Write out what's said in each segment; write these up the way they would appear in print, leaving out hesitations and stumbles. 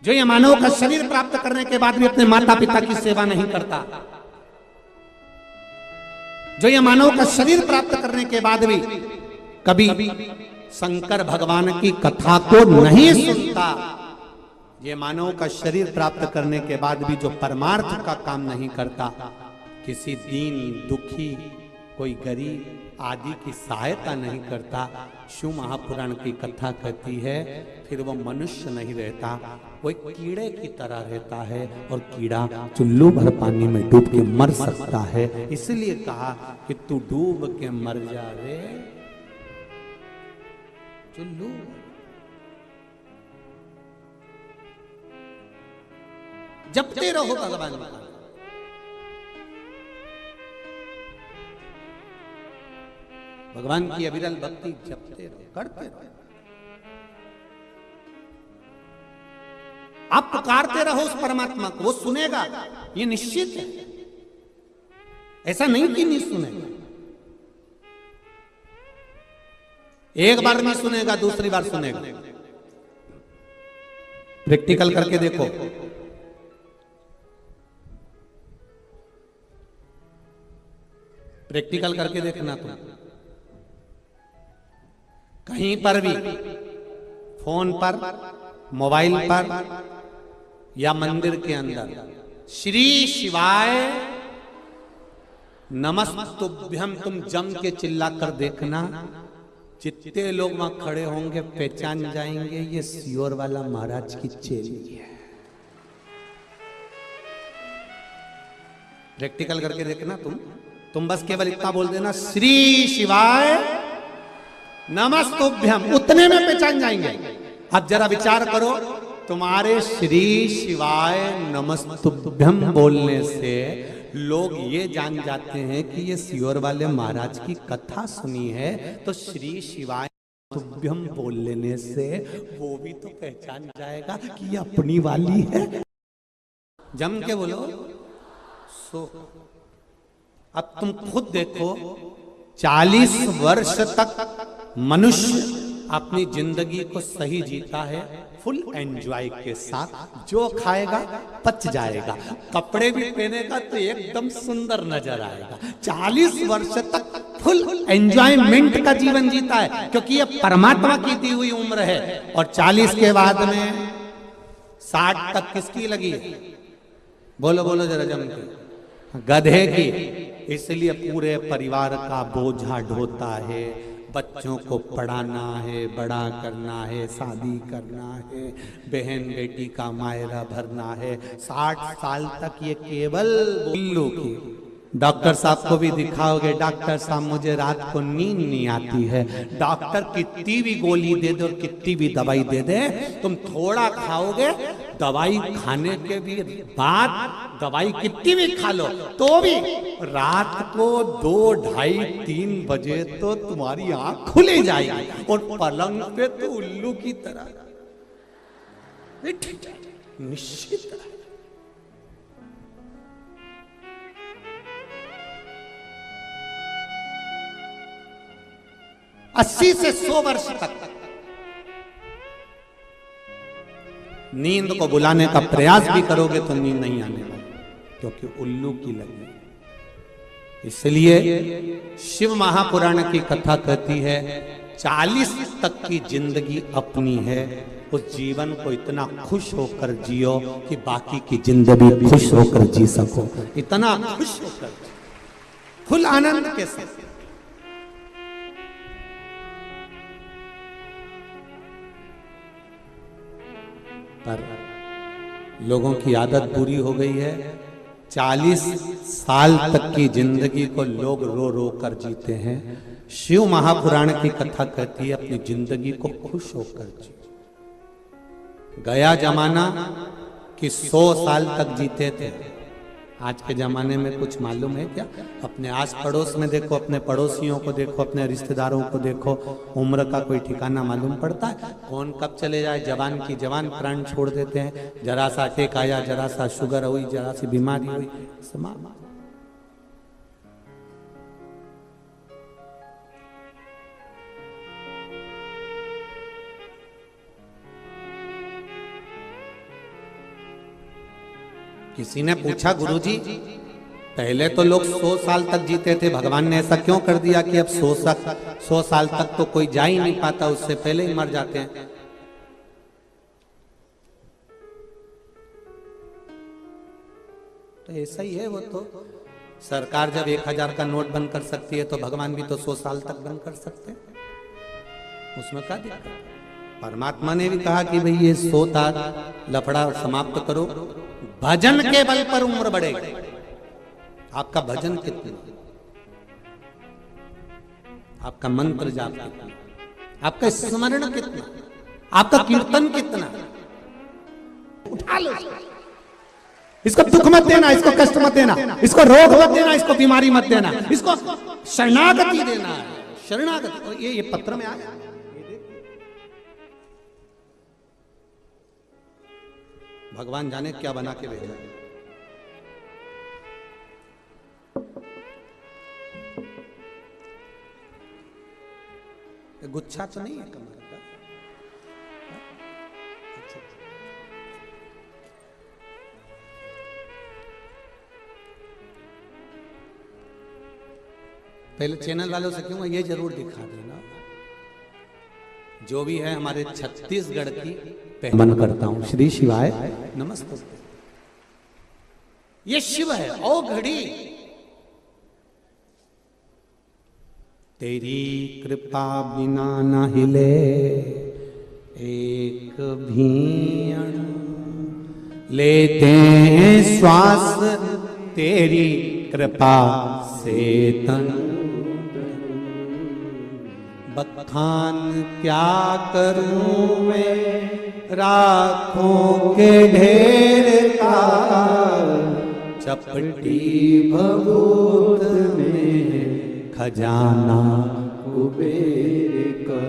जो ये मानव का शरीर प्राप्त करने के बाद भी अपने माता पिता की सेवा नहीं करता, जो ये मानव का शरीर प्राप्त करने के बाद भी कभी शंकर भगवान की कथा को नहीं सुनता, ये मानव का शरीर प्राप्त करने के बाद भी जो परमार्थ का काम नहीं करता, किसी दीन दुखी कोई गरीब आदि की सहायता नहीं करता, शिव महापुराण की कथा कहती है फिर वो मनुष्य नहीं रहता, वो एक कीड़े की तरह रहता है। और कीड़ा चुल्लू भर पानी में डूब के मर सकता है। इसलिए कहा कि तू डूब के मर जा रे चुल्लू। जपते रहो भगवान का, भगवान की अविरल भक्ति जपते रहो, करते रहो। आप पुकारते रहो उस परमात्मा को, वो सुनेगा, ये निश्चित है। ऐसा नहीं कि नहीं सुनेगा, एक बार नहीं सुनेगा, दूसरी बार सुनेगा। प्रैक्टिकल करके देखो, प्रैक्टिकल करके देखना तुम। कहीं पर भी फोन पर, मोबाइल पर या मंदिर के अंदर श्री शिवाय नमस्तुभ्यम तुम जम के चिल्ला कर देखना, जितने लोग वहां खड़े होंगे पहचान जाएंगे ये सियोर वाला महाराज की चेली है। प्रैक्टिकल करके देखना तुम बस केवल इतना बोल देना श्री शिवाय नमस्तुभ्यम, उतने में पहचान जाएंगे। अब जरा विचार करो, तुम्हारे श्री शिवाय नमस्तुभ्यम बोलने से लोग ये जान जाते हैं कि ये सियोर वाले महाराज की कथा सुनी है, तो श्री शिवाय नमस्तुभ्यम बोल लेने से वो भी तो पहचान जाएगा कि ये अपनी वाली है। जम के बोलो अब तुम खुद देखो, 40 वर्ष तक मनुष्य अपनी जिंदगी को सही जीता है, फुल एंजॉय के साथ। जो खाएगा पच जाएगा, कपड़े भी पहनेगा तो एकदम सुंदर नजर आएगा। 40 वर्ष तक फुल एंजॉयमेंट का जीवन जीता है, क्योंकि ये परमात्मा की दी हुई उम्र है। और 40 के बाद में 60 तक किसकी लगी है? बोलो बोलो जरा जम के, गधे की। इसलिए पूरे परिवार का बोझा ढोता है, बच्चों को पढ़ाना है, बड़ा करना है, शादी करना है, बहन बेटी का मायरा भरना है। 60 साल तक ये केवल उल्लू की। डॉक्टर साहब को भी दिखाओगे, डॉक्टर साहब मुझे रात को नींद नहीं आती है। डॉक्टर कितनी भी गोली दे दे और कितनी भी दवाई दे दे, तुम थोड़ा खाओगे, दवाई खाने के भी बाद दवाई कितनी भी खा लो तो भी रात को 2, 2:30, 3 बजे तो तुम्हारी आंख खुले जाएगी और पलंग पे तो उल्लू की तरह निश्चित है। अस्सी से 100 वर्ष तक नींद को बुलाने का प्रयास भी करोगे तो नींद नहीं आने वाली, क्योंकि उल्लू की लगी। इसलिए शिव महापुराण की कथा कहती है 40 तक की जिंदगी अपनी है, उस जीवन को इतना खुश होकर जियो कि बाकी की जिंदगी खुश होकर जी सको। इतना खुश होकर, फुल आनंद के साथ। पर लोगों की आदत बुरी हो गई है, 40 साल तक की जिंदगी को लोग रो रो कर जीते हैं। शिव महापुराण की कथा कहती है अपनी जिंदगी को खुश होकर जी। गया जमाना कि 100 साल तक जीते थे, आज के जमाने में कुछ मालूम है क्या? अपने आस पड़ोस में देखो, अपने पड़ोसियों को देखो, अपने रिश्तेदारों को देखो, उम्र का कोई ठिकाना मालूम पड़ता है? कौन कब चले जाए, जवान की जवान प्राण छोड़ देते हैं। जरा सा अटैक आया, जरा सा शुगर हुई, जरा सी बीमारी हुई, समाप्त। किसी ने पूछा गुरुजी पहले तो लोग 100 साल तक जीते थे, भगवान ने ऐसा क्यों कर दिया कि अब 100 साल तक तो कोई जा ही नहीं पाता, उससे पहले ही मर जाते हैं। तो ऐसा ही है, वो तो सरकार जब 1000 का नोट बंद कर सकती है तो भगवान भी तो 100 साल तक बंद कर सकते हैं, उसमें क्या दिक्कत है। परमात्मा ने भी कहा कि भाई ये 100 लफड़ा समाप्त करो, भजन के बल पर उम्र बढ़ेगी। आपका भजन कितना, आपका मंत्र जाप कितना, आपका स्मरण कितना, आपका कीर्तन कितना, उठा लो इसको। दुख मत देना, इसको कष्ट मत देना, इसको रोग मत देना, इसको बीमारी मत देना, इसको शरणागति देना है, शरणागति। और ये पत्र में आया, भगवान जाने क्या बना के भेजा। गुच्छा तो नहीं है कमर का। अच्छा। पहले चैनल वालों से क्यों ये जरूर दिखा देना, जो भी है हमारे छत्तीसगढ़ की मन करता हूं। श्री शिवाय नमस्ते। ये शिव है। ओ घड़ी तेरी कृपा बिना न हिले एक भी अणु, लेते हैं श्वास तेरी कृपा से तन। बखान क्या करूं मैं राखों के ढेर का, चपटी भभूत में खजाना कुबेर का।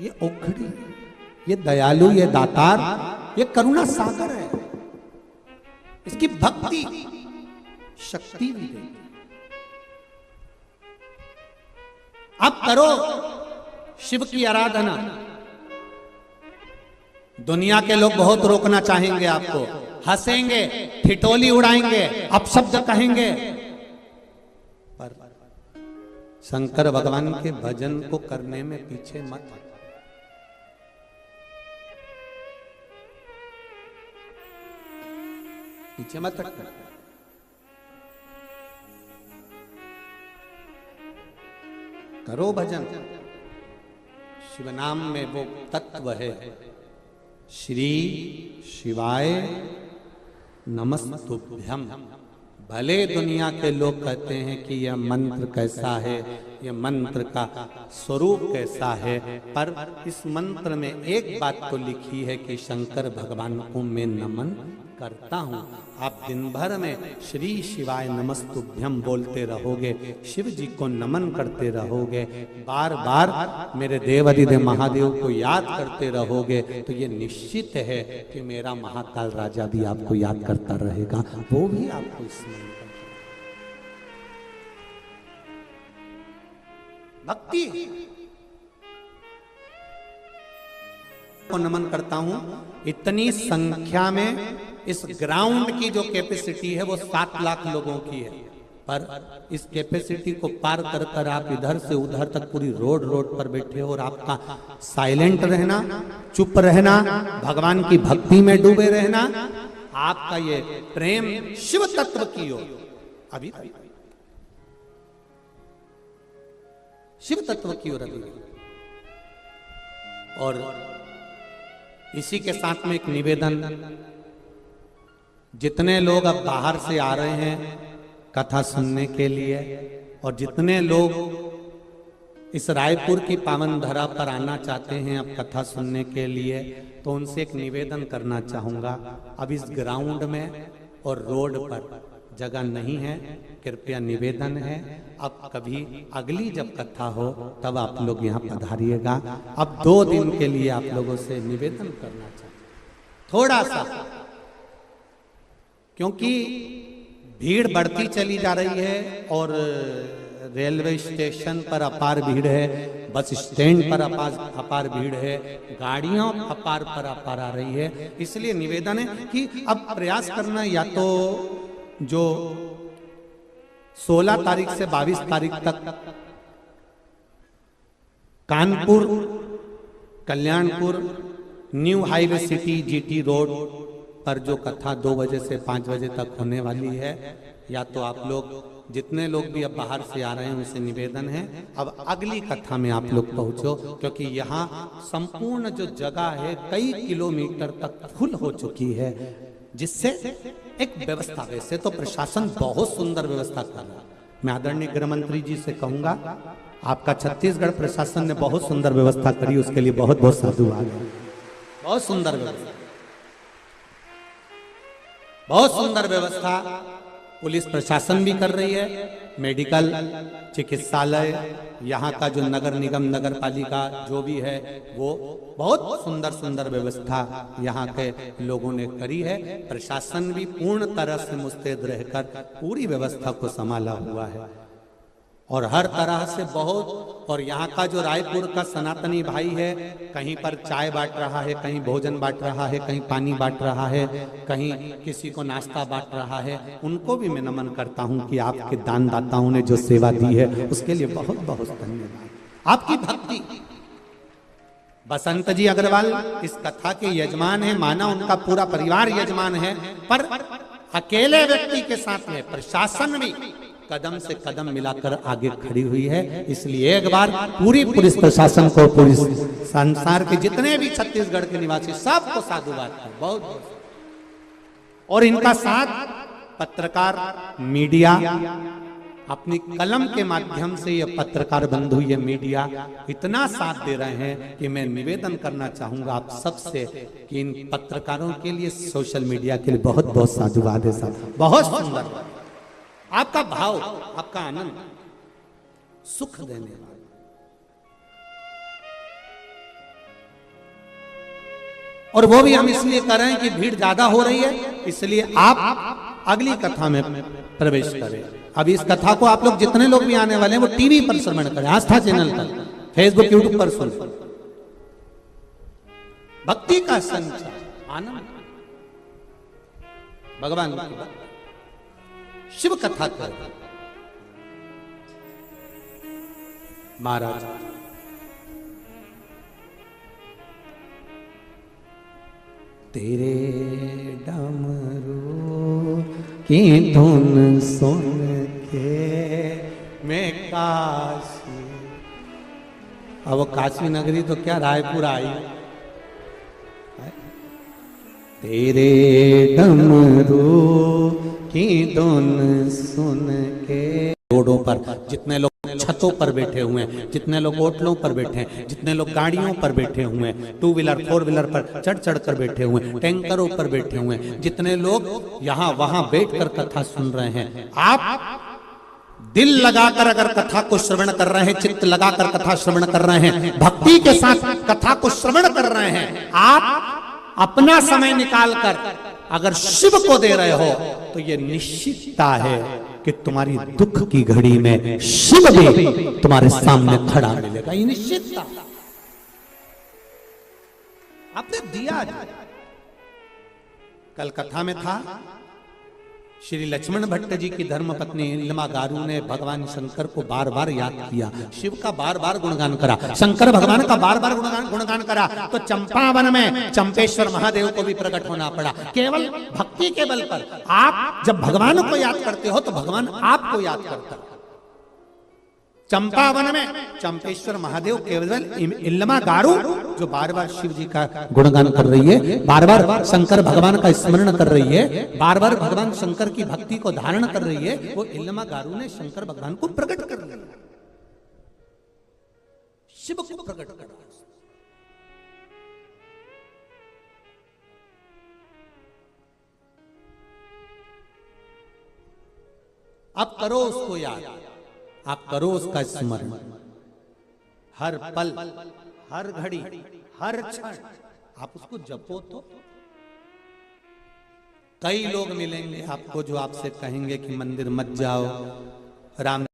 ये ओखड़ी, ये दयालु, ये दातार, ये करुणा सागर है। इसकी भक्ति शक्ति भी देती। अब करो शिव की आराधना। दुनिया के लोग बहुत रोकना चाहेंगे आपको, हंसेंगे, ठिठोली उड़ाएंगे, अपशब्द कहेंगे, पर शंकर भगवान के भजन को करने में पीछे मत। पीछे मत रखना। करो भजन। शिव नाम में वो तत्व है। श्री शिवाय नमस्तुभ्यम। भले दुनिया के लोग कहते हैं कि यह मंत्र कैसा है, यह मंत्र का स्वरूप कैसा है, पर इस मंत्र में एक बात तो लिखी है कि शंकर भगवान को मैं नमन करता हूँ। आप दिन भर में श्री शिवाय नमस्तुभ्यम बोलते रहोगे, शिव जी को नमन करते रहोगे, बार बार मेरे देवाधिदेव महादेव को याद करते रहोगे, तो ये निश्चित है कि मेरा महाकाल राजा भी आपको याद करता रहेगा, वो भी आपको स्मरण करेगा। भक्ति को नमन करता हूं। इतनी संख्या में इस ग्राउंड की जो कैपेसिटी है वो 7 लाख लोगों की है, पर इस कैपेसिटी को पार कर कर आप इधर से उधर तक पूरी रोड पर बैठे हो, और आपका साइलेंट रहना, चुप रहना, भगवान की भक्ति में डूबे रहना, आपका ये प्रेम शिव तत्व की ओर, अभी शिव तत्व की ओर अभी। और इसी के साथ में एक निवेदन, जितने लोग अब बाहर से आ रहे हैं कथा सुनने के लिए, और जितने लोग इस रायपुर की पावन धरा पर आना चाहते हैं अब कथा सुनने के लिए, तो उनसे एक निवेदन करना चाहूँगा। अब इस ग्राउंड में और रोड पर जगह नहीं है, कृपया निवेदन है, अब कभी अगली जब कथा हो तब आप लोग यहाँ पधारिएगा। अब 2 दिन के लिए आप लोगों से निवेदन करना चाहते थोड़ा सा, क्योंकि भीड़ बढ़ती चली जा रही है और रेलवे स्टेशन पर अपार भीड़ है, बस स्टैंड पर अपार भीड़ है, गाड़ियां अपार पर अपार आ रही है। इसलिए निवेदन है कि अब प्रयास करना, या तो जो 16 तारीख से 22 तारीख तक Kanpur, Kalyanpur, new highway city, GT road पर जो कथा 2 बजे से 5 बजे तक होने वाली है, या तो आप लोग जितने लोग भी अब बाहर से आ रहे हैं उनसे निवेदन है अब अगली कथा में आप लोग पहुंचो, क्योंकि यहाँ संपूर्ण जो जगह है कई किलोमीटर तक फुल हो चुकी है, जिससे एक व्यवस्था, वैसे तो प्रशासन बहुत सुंदर व्यवस्था कर रहा है। मैं आदरणीय गृह मंत्री जी से कहूंगा, आपका छत्तीसगढ़ प्रशासन ने बहुत सुंदर व्यवस्था करी, उसके लिए बहुत बहुत साधुवाद है। बहुत सुंदर व्यवस्था, बहुत सुंदर व्यवस्था पुलिस प्रशासन भी कर रही है। मेडिकल, चिकित्सालय, यहाँ का जो नगर निगम, नगर पालिका जो भी है, वो बहुत सुंदर सुंदर व्यवस्था यहाँ के लोगों ने करी है। प्रशासन भी पूर्ण तरह से मुस्तैद रहकर पूरी व्यवस्था को संभाला हुआ है और हर तरह से बहुत। और यहाँ का जो रायपुर का सनातनी भाई है, कहीं पर चाय बांट रहा है, कहीं भोजन बांट रहा है, कहीं पानी बांट रहा है, कहीं किसी को नाश्ता बांट रहा है, उनको भी मैं नमन करता हूँ कि आपके दानदाताओं ने जो सेवा दी है उसके लिए बहुत बहुत धन्यवाद। आपकी भक्ति, बसंत जी अग्रवाल इस कथा के यजमान है, माना उनका पूरा परिवार यजमान है, पर अकेले व्यक्ति के साथ में प्रशासन भी कदम से कदम मिलाकर आगे खड़ी हुई है। इसलिए एक बार पूरी पुलिस प्रशासन को, पूरी संसार के जितने भी छत्तीसगढ़ के निवासी, सबको साधुवाद है बहुत बहुत। और इनका साथ पत्रकार, मीडिया अपनी कलम के माध्यम से, ये पत्रकार बंधु, ये मीडिया इतना साथ दे रहे हैं कि मैं निवेदन करना चाहूंगा आप सबसे कि इन पत्रकारों के लिए, सोशल मीडिया के लिए बहुत बहुत साधुवाद है साहब। बहुत सुंदर आपका भाव, आपका आनंद, सुख देने वाला। और वो भी हम इसलिए कर रहे हैं कि भीड़ ज्यादा हो रही है, इसलिए आप अगली कथा में प्रवेश करें। अब इस कथा को आप लोग जितने लोग भी आने वाले हैं वो टीवी पर श्रवण करें, आस्था चैनल पर, फेसबुक, यूट्यूब पर सुन। भक्ति का संचार, आनंद, भगवान की शिव कथा कर। महाराज तेरे डमरू की धुन सुन के मैं काशी, अब काशी नगरी तो क्या रायपुर आई। तेरे डमरू की धुन सुन के, रोडों पर जितने लोग छतों पर बैठे हुए हैं, जितने लोग होटलों पर बैठे हैं, जितने लोग गाड़ियों पर बैठे हुए हैं, 2 व्हीलर 4 व्हीलर पर चढ़ चढ़ कर बैठे हुए हैं, टैंकरों पर बैठे हुए हैं, जितने लोग यहाँ वहां बैठकर कथा सुन रहे हैं, आप दिल लगाकर अगर कथा को श्रवण कर रहे हैं, चित्त लगाकर कथा श्रवण कर रहे हैं, भक्ति के साथ कथा को श्रवण कर रहे हैं, आप अपना समय निकालकर अगर शिव को दे रहे हो, तो ये निश्चितता है कि तुम्हारी दुख की घड़ी में शिव भी तुम्हारे सामने खड़ा मिलेगा। ये निश्चितता आपने दिया। कल कथा में था, श्री लक्ष्मण भट्ट जी की धर्मपत्नी इल्मा गारू ने भगवान शंकर को बार बार याद किया, शिव का बार बार गुणगान करा, शंकर भगवान का बार बार गुणगान करा, तो चंपावन में चंपेश्वर महादेव को भी प्रकट होना पड़ा। केवल भक्ति के बल पर आप जब भगवान को याद करते हो तो भगवान आपको याद करता है। चंपावन में चंपेश्वर महादेव केवल इल्मा गारू जो बार बार शिव जी का गुणगान कर रही है, बार बार शंकर भगवान का स्मरण कर रही है, बार बार भगवान शंकर की भक्ति को धारण कर रही है, वो इल्मा गारू ने शंकर भगवान को प्रकट कर लिया, शिव को प्रकट कर दिया। अब करो उसको याद, आप करो उसका स्मरण, हर पल, हर घड़ी, हर क्षण आप उसको जपो। तो कई लोग मिलेंगे आपको जो आपसे कहेंगे कि मंदिर मत जाओ, राम